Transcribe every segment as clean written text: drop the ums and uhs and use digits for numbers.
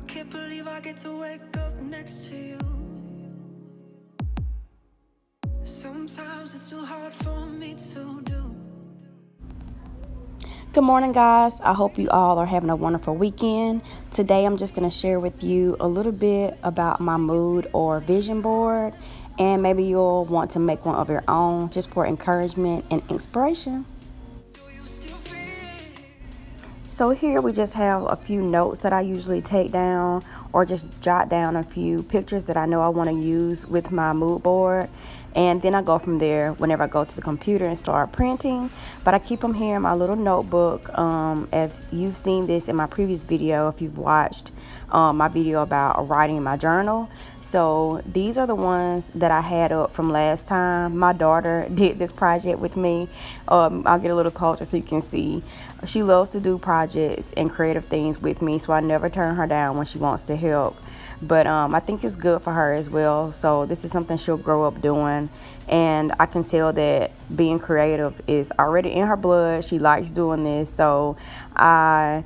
can't believe I get to wake up next to you. Sometimes it's too hard for me to do. Good morning, guys. I hope you all are having a wonderful weekend. Today I'm just going to share with you a little bit about my mood or vision board, and maybe you'll want to make one of your own just for encouragement and inspiration. Do you still feel? So here we just have a few notes that I usually take down or just jot down a few pictures that I know I want to use with my mood board. And then I go from there whenever I go to the computer and start printing. But I keep them here in my little notebook. If you've seen this in my previous video, if you've watched my video about writing in my journal. So these are the ones that I had up from last time. My daughter did this project with me. I'll get a little closer so you can see. She loves to do projects and creative things with me, so I never turn her down when she wants to help. But I think it's good for her as well. So this is something she'll grow up doing. And I can tell that being creative is already in her blood. She likes doing this. So I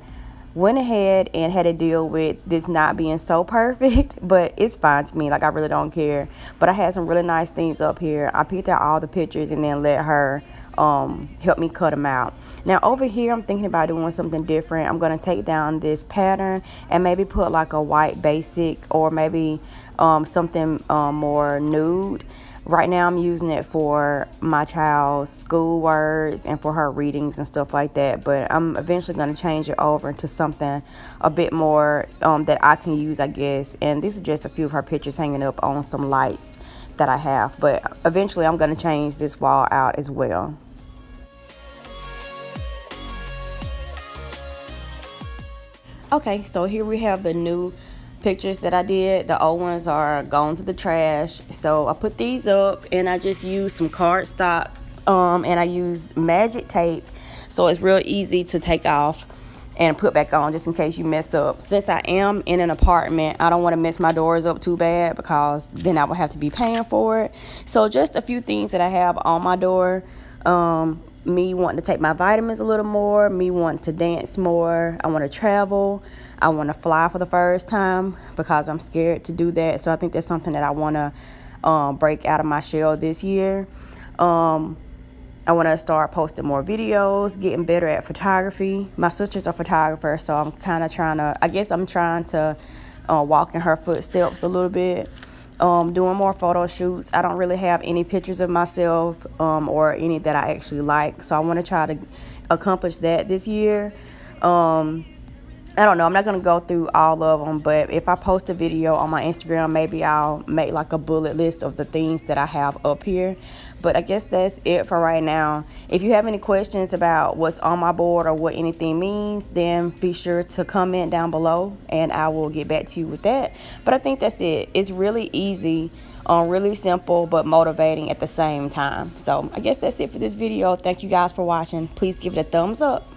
went ahead and had to deal with this not being so perfect, but it's fine to me. Like, I really don't care. But I had some really nice things up here. I picked out all the pictures and then let her help me cut them out. Now over here, I'm thinking about doing something different. I'm going to take down this pattern and maybe put like a white basic or maybe something more nude. Right now I'm using it for my child's school words and for her readings and stuff like that, but I'm eventually going to change it over into something a bit more that I can use, I guess. And these are just a few of her pictures hanging up on some lights that I have, but eventually I'm going to change this wall out as well. Okay, so here we have the new pictures that I did. The old ones are gone to the trash. So I put these up and I just used some cardstock and I used magic tape. So it's real easy to take off and put back on just in case you mess up. Since I am in an apartment, I don't want to mess my doors up too bad because then I will have to be paying for it. So just a few things that I have on my door. Me wanting to take my vitamins a little more, me wanting to dance more, I want to travel, I want to fly for the first time because I'm scared to do that. So I think that's something that I want to break out of my shell this year. I want to start posting more videos, getting better at photography. My sister's a photographer, so I'm kind of trying to walk in her footsteps a little bit. Doing more photo shoots. I don't really have any pictures of myself or any that I actually like, so I want to try to accomplish that this year. I don't know, I'm not going to go through all of them, but if I post a video on my Instagram, maybe I'll make like a bullet list of the things that I have up here. But I guess that's it for right now. If you have any questions about what's on my board or what anything means, then be sure to comment down below and I will get back to you with that. But I think that's it. It's really easy, really simple, but motivating at the same time. So I guess that's it for this video. Thank you guys for watching. Please give it a thumbs up.